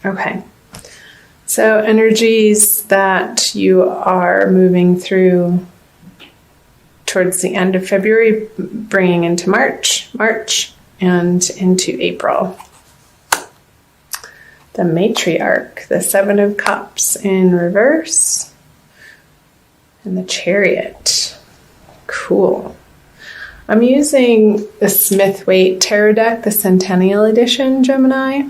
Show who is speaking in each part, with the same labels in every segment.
Speaker 1: Okay. So energies that you are moving through towards the end of February, bringing into March, and into April. The Matriarch, the Seven of Cups in reverse, and the Chariot. Cool. I'm using the Smith-Waite Tarot deck, the Centennial Edition, Gemini.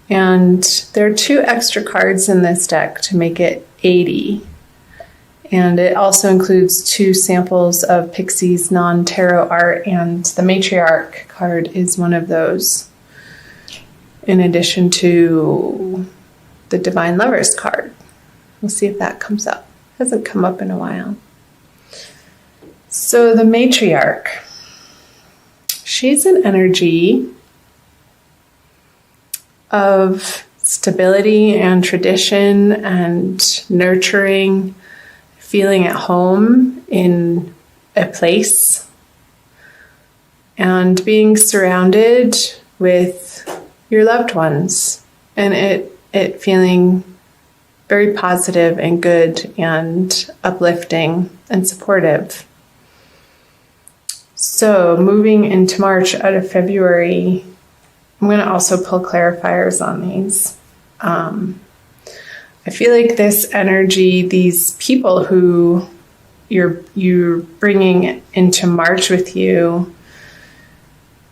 Speaker 1: And there are 2 extra cards in this deck to make it 80. And it also includes 2 samples of Pixie's non-tarot art, and the Matriarch card is one of those, in addition to the Divine Lovers card. We'll see if that comes up. Hasn't come up in a while. So the Matriarch, she's an energy of stability and tradition and nurturing, feeling at home in a place, and being surrounded with your loved ones, and it feeling very positive and good and uplifting and supportive. So moving into March out of February, I'm going to also pull clarifiers on these. I feel like this energy, these people who you're bringing into March with you,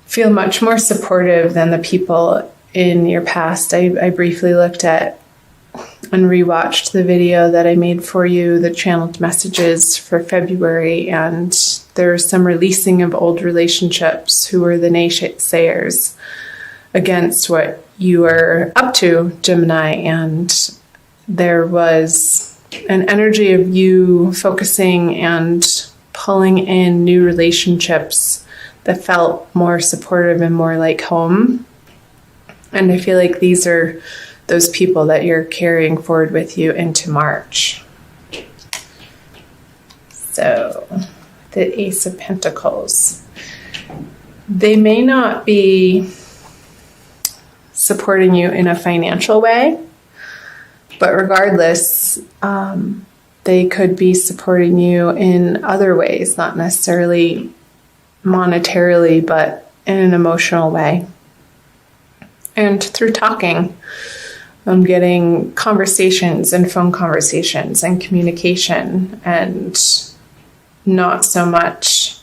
Speaker 1: feel much more supportive than the people in your past. I briefly looked at and rewatched the video that I made for you, the channeled messages for February, and there's some releasing of old relationships who were the naysayers against what you were up to, Gemini, and there was an energy of you focusing and pulling in new relationships that felt more supportive and more like home. And I feel like these are those people that you're carrying forward with you into March. So, the Ace of Pentacles. They may not be supporting you in a financial way, but regardless, they could be supporting you in other ways, not necessarily monetarily, but in an emotional way. And through talking, I'm getting conversations and phone conversations and communication, and not so much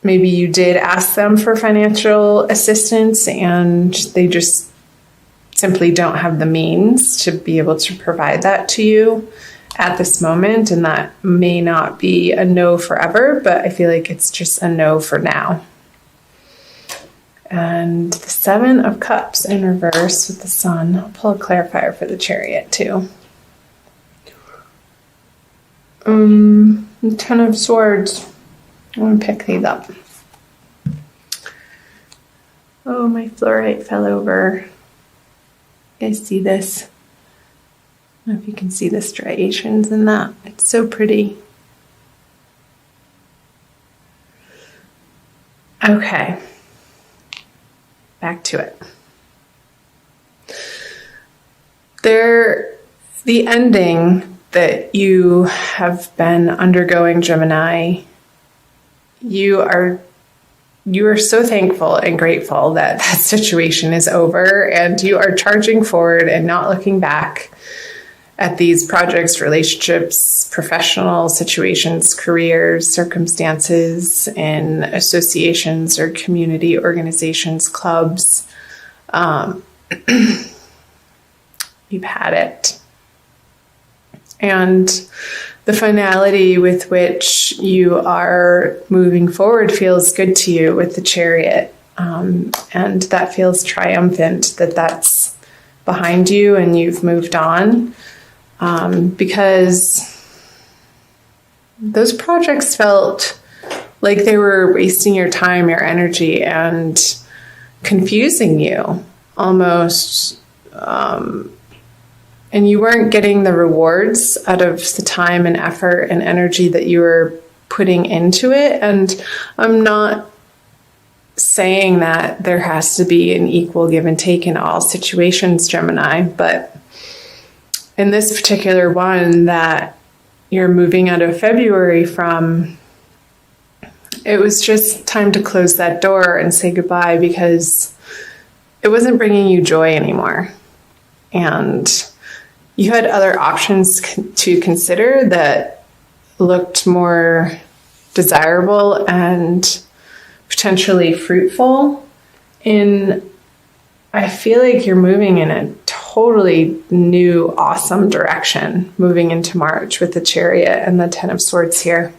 Speaker 1: maybe you did ask them for financial assistance and they just simply don't have the means to be able to provide that to you at this moment, and that may not be a no forever, but I feel like it's just a no for now. And the Seven of Cups in reverse with the Sun. I'll pull a clarifier for the Chariot too. The Ten of Swords. I want to pick these up. Oh, my fluorite fell over. You guys see this? I don't know if you can see the striations in that. It's so pretty. Okay. Back to it. The ending that you have been undergoing, Gemini, you are so thankful and grateful that that situation is over, and you are charging forward and not looking back at these projects, relationships, professional situations, careers, circumstances, in associations or community organizations, clubs. You've had it. And the finality with which you are moving forward feels good to you with the Chariot. And that feels triumphant that that's behind you and you've moved on. Because those projects felt like they were wasting your time, your energy, and confusing you almost. And you weren't getting the rewards out of the time and effort and energy that you were putting into it. And I'm not saying that there has to be an equal give and take in all situations, Gemini, but in this particular one that you're moving out of February from, it was just time to close that door and say goodbye because it wasn't bringing you joy anymore. And you had other options to consider that looked more desirable and potentially fruitful. I feel like you're moving in a totally new, awesome direction, moving into March with the Chariot and the Ten of Swords here.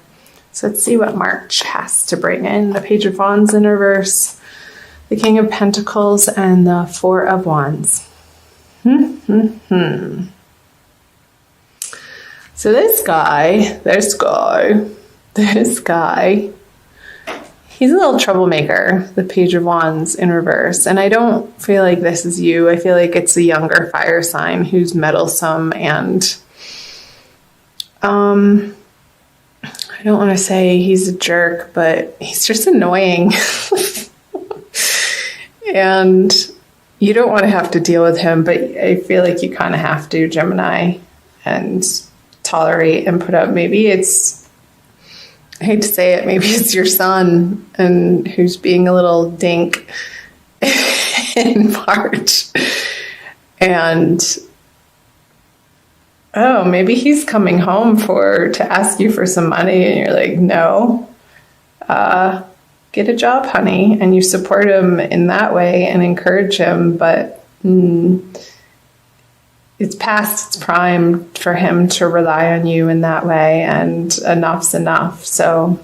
Speaker 1: So let's see what March has to bring in. The Page of Wands in reverse, the King of Pentacles, and the Four of Wands. So this guy, he's a little troublemaker, the Page of Wands in reverse. And I don't feel like this is you. I feel like it's a younger fire sign who's meddlesome and I don't want to say he's a jerk, but he's just annoying. And you don't want to have to deal with him, but I feel like you kind of have to, Gemini, and tolerate and put up. Maybe it's, I hate to say it, maybe it's your son and who's being a little dink in March. And oh, maybe he's coming home to ask you for some money and you're like, no, get a job, honey. And you support him in that way and encourage him, but it's past its prime for him to rely on you in that way, and enough's enough. So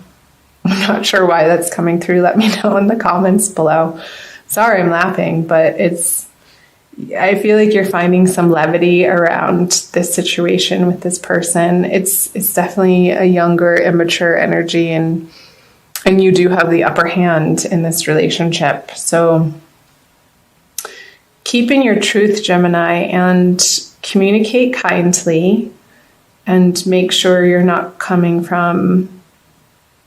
Speaker 1: I'm not sure why that's coming through. Let me know in the comments below. Sorry, I'm laughing, but I feel like you're finding some levity around this situation with this person. It's definitely a younger, immature energy, and you do have the upper hand in this relationship. So keep in your truth, Gemini, and communicate kindly, and make sure you're not coming from,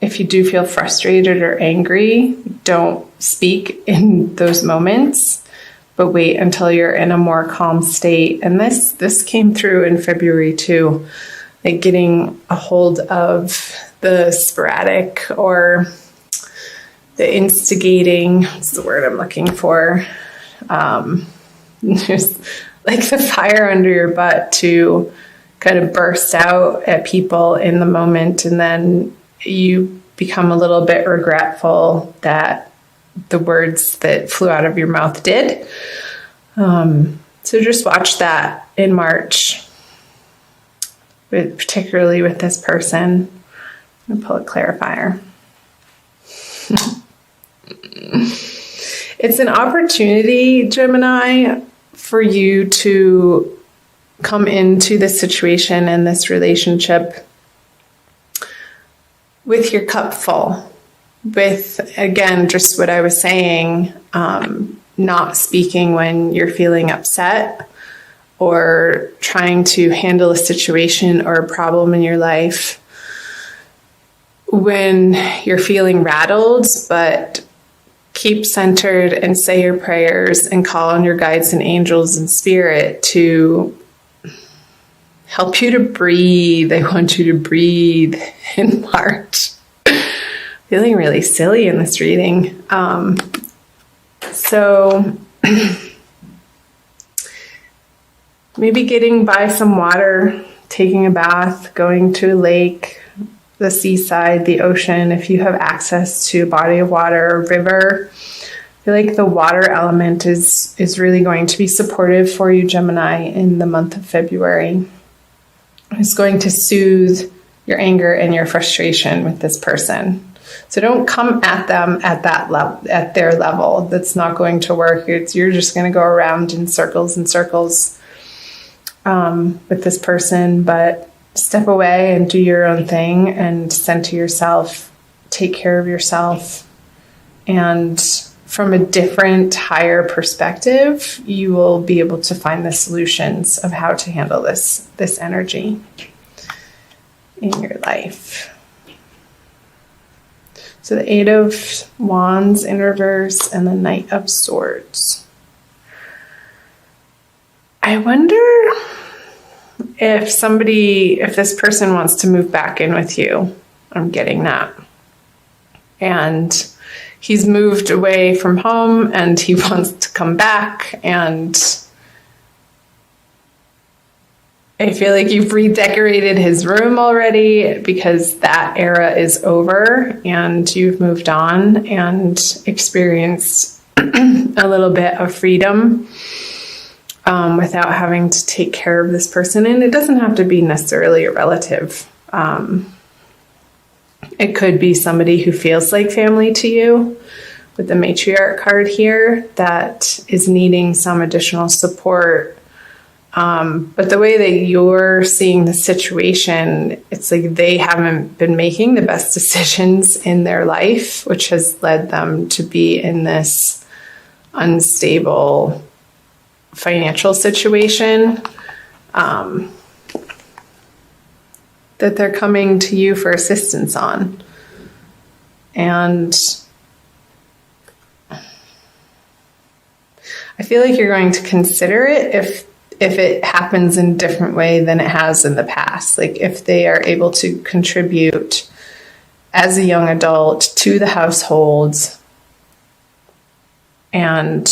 Speaker 1: if you do feel frustrated or angry, don't speak in those moments, but wait until you're in a more calm state. And this came through in February too, like getting a hold of the sporadic or the instigating, what's the word I'm looking for? There's like the fire under your butt to kind of burst out at people in the moment, and then you become a little bit regretful that the words that flew out of your mouth did. So just watch that in March, particularly with this person. I'm going to pull a clarifier. It's an opportunity, Gemini, for you to come into this situation and this relationship with your cup full. With, again, just what I was saying, not speaking when you're feeling upset or trying to handle a situation or a problem in your life when you're feeling rattled, but keep centered and say your prayers and call on your guides and angels and spirit to help you to breathe. I want you to breathe in March. Feeling really silly in this reading. So maybe getting by some water, taking a bath, going to a lake, the seaside, the ocean, if you have access to a body of water or river. I feel like the water element is really going to be supportive for you, Gemini, in the month of February. It's going to soothe your anger and your frustration with this person. So don't come at them at that level, at their level. That's not going to work. You're just going to go around in circles and circles with this person, but step away and do your own thing and center yourself, take care of yourself. And from a different, higher perspective, you will be able to find the solutions of how to handle this energy in your life. So the Eight of Wands in reverse and the Knight of Swords. I wonder if this person wants to move back in with you. I'm getting that. And he's moved away from home and he wants to come back, and I feel like you've redecorated his room already because that era is over and you've moved on and experienced a little bit of freedom without having to take care of this person. And it doesn't have to be necessarily a relative. It could be somebody who feels like family to you with the matriarch card here that is needing some additional support. But the way that you're seeing the situation, it's like they haven't been making the best decisions in their life, which has led them to be in this unstable financial situation. That they're coming to you for assistance on. And I feel like you're going to consider it if it happens in a different way than it has in the past. Like if they are able to contribute as a young adult to the household and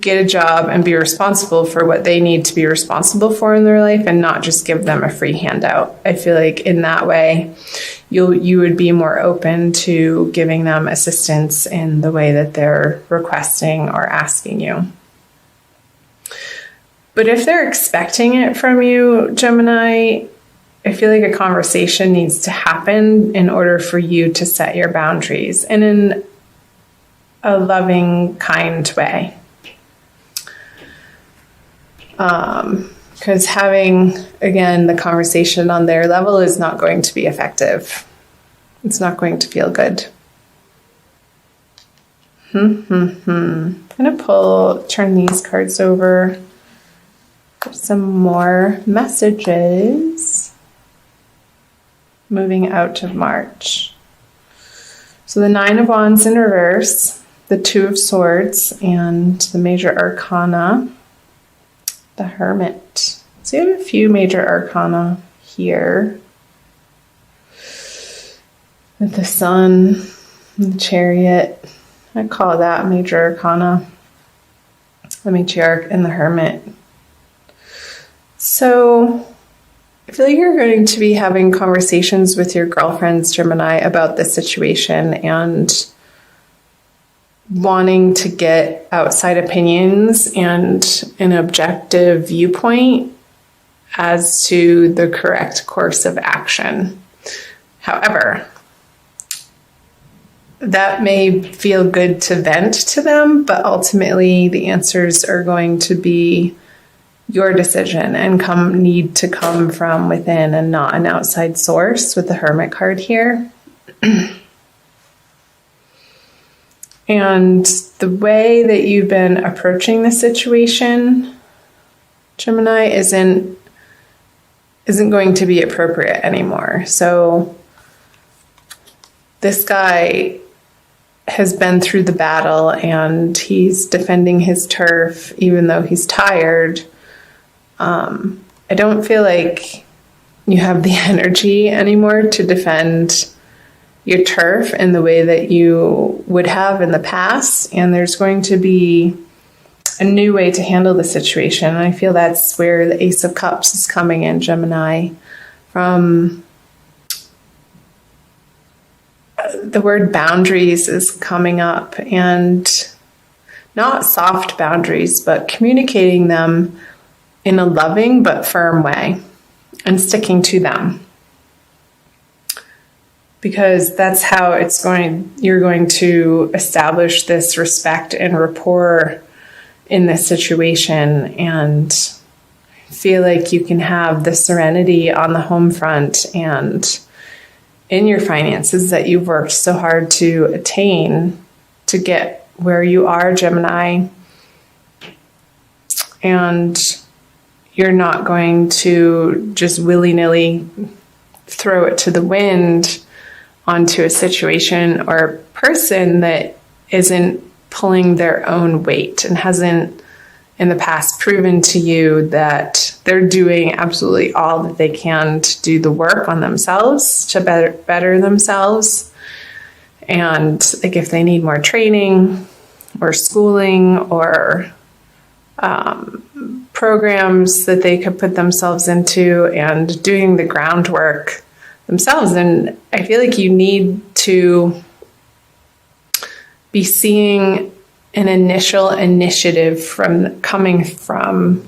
Speaker 1: get a job and be responsible for what they need to be responsible for in their life and not just give them a free handout. I feel like in that way, you would be more open to giving them assistance in the way that they're requesting or asking you. But if they're expecting it from you, Gemini, I feel like a conversation needs to happen in order for you to set your boundaries and in a loving, kind way. Because having, again, the conversation on their level is not going to be effective. It's not going to feel good. I'm going to turn these cards over for some more messages moving out of March. So the Nine of Wands in reverse, the Two of Swords, and the Major Arcana, the Hermit. So you have a few major arcana here. With the Sun, the Chariot. I call that major arcana. The Matriarch and the Hermit. So I feel like you're going to be having conversations with your girlfriends, Gemini, about this situation and wanting to get outside opinions and an objective viewpoint as to the correct course of action. However, that may feel good to vent to them, but ultimately the answers are going to be your decision and need to come from within and not an outside source with the Hermit card here. And the way that you've been approaching the situation, Gemini, isn't going to be appropriate anymore. So this guy has been through the battle and he's defending his turf even though he's tired. I don't feel like you have the energy anymore to defend your turf in the way that you would have in the past, and there's going to be a new way to handle the situation. And I feel that's where the Ace of Cups is coming in, Gemini, from the word boundaries is coming up, and not soft boundaries, but communicating them in a loving but firm way and sticking to them. Because that's how you're going to establish this respect and rapport in this situation and feel like you can have the serenity on the home front and in your finances that you've worked so hard to attain to get where you are, Gemini. And you're not going to just willy-nilly throw it to the wind onto a situation or person that isn't pulling their own weight and hasn't in the past proven to you that they're doing absolutely all that they can to do the work on themselves, to better themselves. And like if they need more training or schooling or programs that they could put themselves into and doing the groundwork themselves. And I feel like you need to be seeing an initial initiative coming from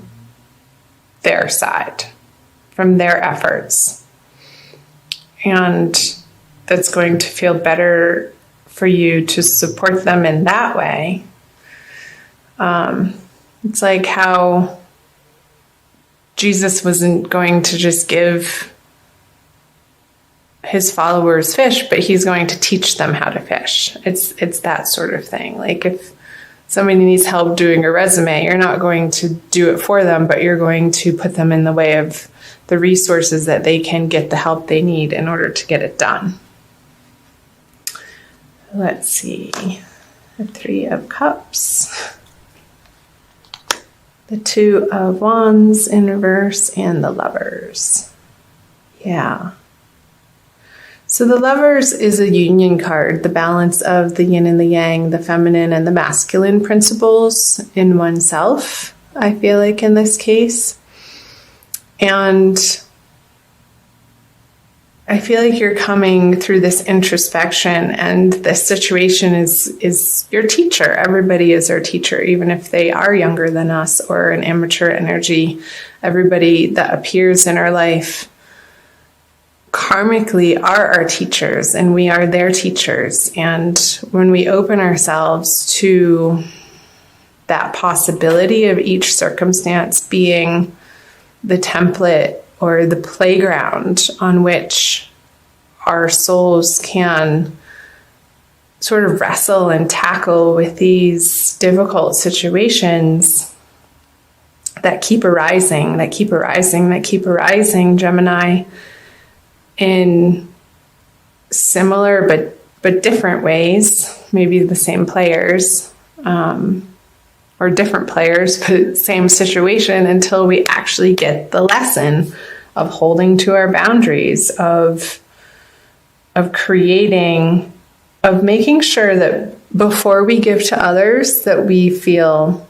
Speaker 1: their side, from their efforts. And that's going to feel better for you to support them in that way. It's like how Jesus wasn't going to just give his followers fish, but he's going to teach them how to fish. It's that sort of thing. Like if somebody needs help doing a resume, you're not going to do it for them, but you're going to put them in the way of the resources that they can get the help they need in order to get it done. Let's see. The 3 of Cups, the 2 of Wands in reverse, and the Lovers. Yeah. So the Lovers is a union card, the balance of the yin and the yang, the feminine and the masculine principles in oneself, I feel like in this case. And I feel like you're coming through this introspection, and this situation is your teacher. Everybody is our teacher, even if they are younger than us or an immature energy. Everybody that appears in our life karmically are our teachers, and we are their teachers. And when we open ourselves to that possibility of each circumstance being the template or the playground on which our souls can sort of wrestle and tackle with these difficult situations that keep arising, Gemini, in similar but different ways, maybe the same players, or different players, but same situation, until we actually get the lesson of holding to our boundaries, of creating, of making sure that before we give to others, that we feel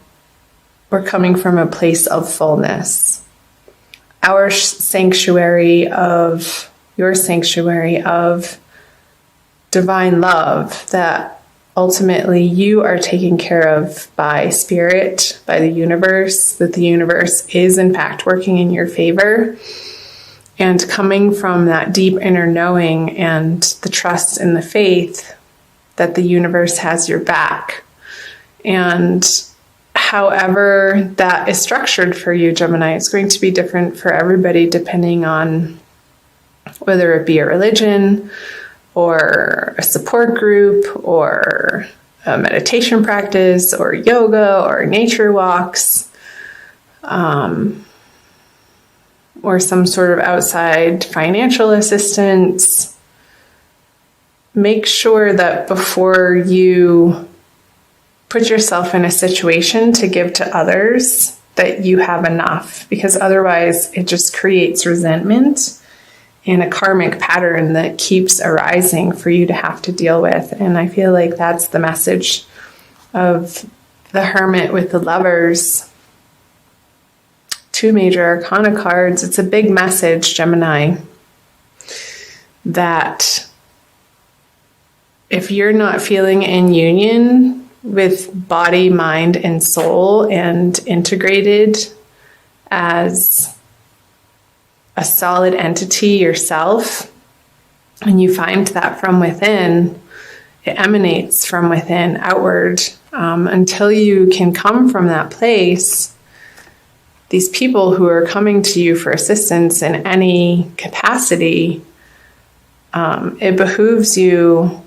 Speaker 1: we're coming from a place of fullness. Your sanctuary of divine love that ultimately you are taken care of by spirit, by the universe, that the universe is in fact working in your favor, and coming from that deep inner knowing and the trust and the faith that the universe has your back. And however that is structured for you, Gemini, it's going to be different for everybody depending on whether it be a religion or a support group or a meditation practice or yoga or nature walks, or some sort of outside financial assistance. Make sure that before you put yourself in a situation to give to others, that you have enough, because otherwise it just creates resentment and a karmic pattern that keeps arising for you to have to deal with. And I feel like that's the message of the Hermit with the Lovers. 2 major arcana cards. It's a big message, Gemini, that if you're not feeling in union with body, mind, and soul, and integrated as a solid entity yourself, and you find that from within, it emanates from within outward. Until you can come from that place, these people who are coming to you for assistance in any capacity, it behooves you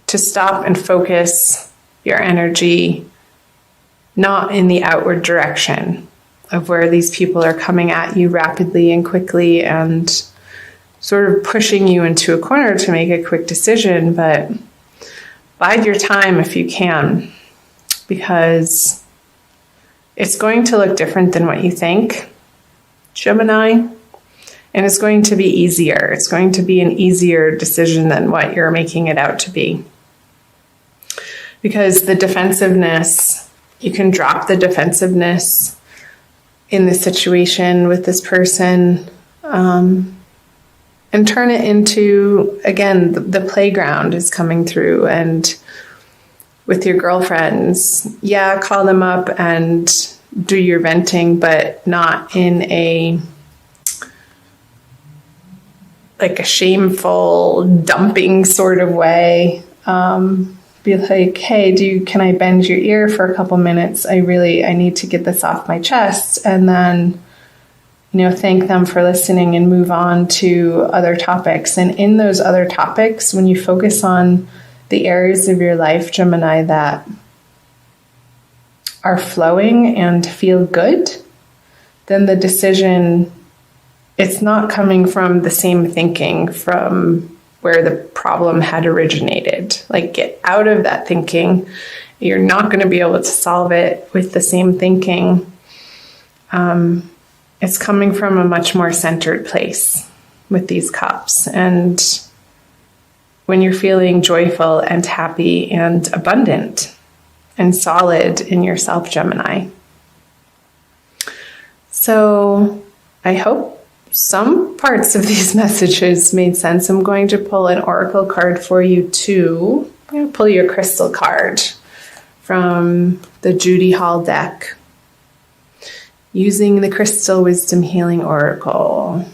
Speaker 1: to stop and focus your energy not in the outward direction of where these people are coming at you rapidly and quickly and sort of pushing you into a corner to make a quick decision, but bide your time if you can, because it's going to look different than what you think, Gemini, and it's going to be easier. It's going to be an easier decision than what you're making it out to be. Because the defensiveness, you can drop the defensiveness in the situation with this person, and turn it into, again, the playground is coming through. And with your girlfriends, yeah, call them up and do your venting, but not in a shameful dumping sort of way. Be like, hey, can I bend your ear for a couple minutes? I need to get this off my chest. And then, thank them for listening and move on to other topics. And in those other topics, when you focus on the areas of your life, Gemini, that are flowing and feel good, then the decision, it's not coming from the same thinking from where the problem had originated. Like, get out of that thinking. You're not going to be able to solve it with the same thinking. It's coming from a much more centered place with these cups. And when you're feeling joyful and happy and abundant and solid in yourself, Gemini. So I hope some parts of these messages made sense. I'm going to pull an oracle card for you too. I'm going to pull you a crystal card from the Judy Hall deck using the Crystal Wisdom Healing Oracle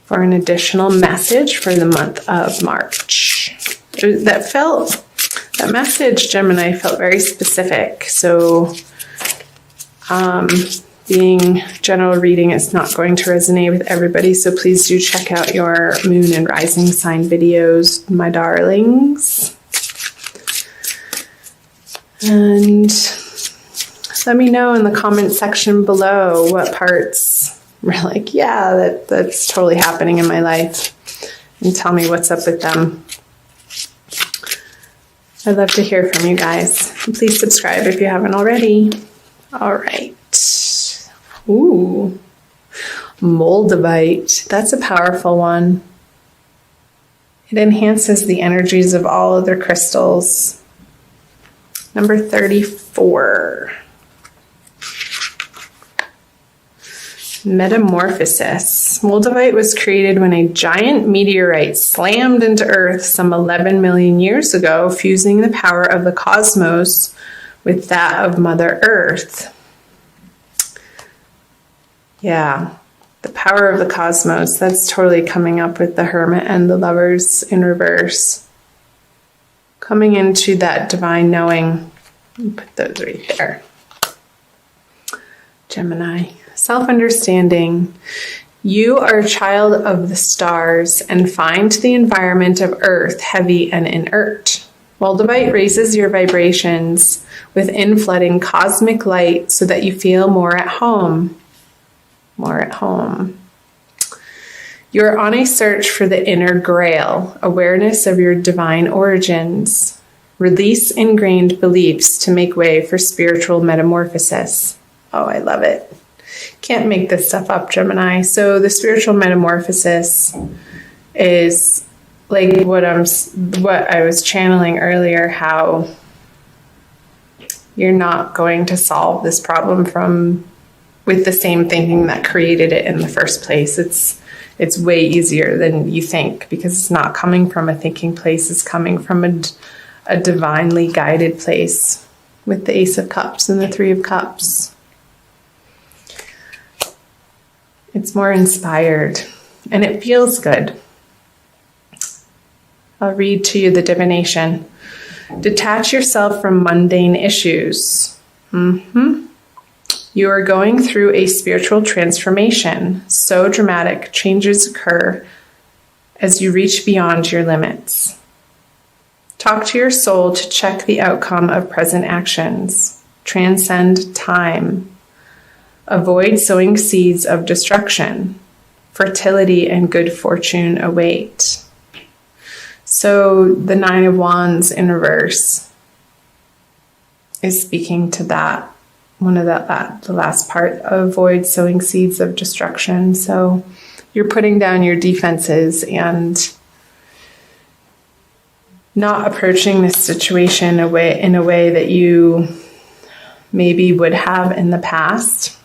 Speaker 1: for an additional message for the month of March. That message, Gemini, felt very specific. So being general reading is not going to resonate with everybody, so please do check out your moon and rising sign videos, my darlings. And let me know in the comment section below what parts were like, yeah, that's totally happening in my life, and tell me what's up with them. I'd love to hear from you guys. Please subscribe if you haven't already. All right. Ooh, Moldavite. That's a powerful one. It enhances the energies of all other crystals. Number 34. Metamorphosis. Moldavite was created when a giant meteorite slammed into Earth some 11 million years ago, fusing the power of the cosmos with that of Mother Earth. Yeah, the power of the cosmos. That's totally coming up with the Hermit and the Lovers in reverse. Coming into that divine knowing. Put those right there. Gemini. Self-understanding. You are a child of the stars and find the environment of Earth heavy and inert. Moldavite raises your vibrations with inflooding cosmic light so that you feel more at home. More at home. You're on a search for the inner grail, awareness of your divine origins. Release ingrained beliefs to make way for spiritual metamorphosis. Oh, I love it. Can't make this stuff up, Gemini. So the spiritual metamorphosis is like what I was channeling earlier, how you're not going to solve this problem with the same thinking that created it in the first place. It's way easier than you think, because it's not coming from a thinking place. It's coming from a divinely guided place with the Ace of Cups and the Three of Cups. It's more inspired and it feels good. I'll read to you the divination. Detach yourself from mundane issues. You are going through a spiritual transformation. So dramatic, changes occur as you reach beyond your limits. Talk to your soul to check the outcome of present actions. Transcend time. Avoid sowing seeds of destruction. fertility and good fortune await. So the Nine of Wands in reverse is speaking to that. The last part, avoid sowing seeds of destruction. So you're putting down your defenses and not approaching this situation in a way that you maybe would have in the past.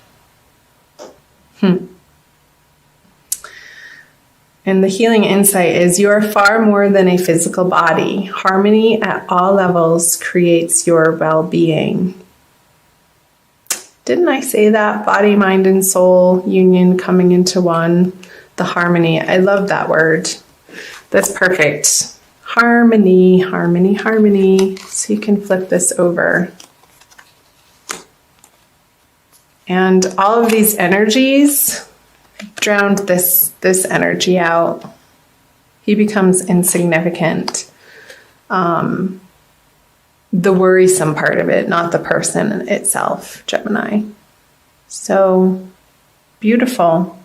Speaker 1: And the healing insight is you are far more than a physical body. Harmony at all levels creates your well-being. Didn't I say that? Body, mind, and soul union coming into one. The harmony. I love that word. That's perfect. Harmony, harmony, harmony. So you can flip this over. And all of these energies drowned this energy out. He becomes insignificant. The worrisome part of it, not the person itself, Gemini. So beautiful.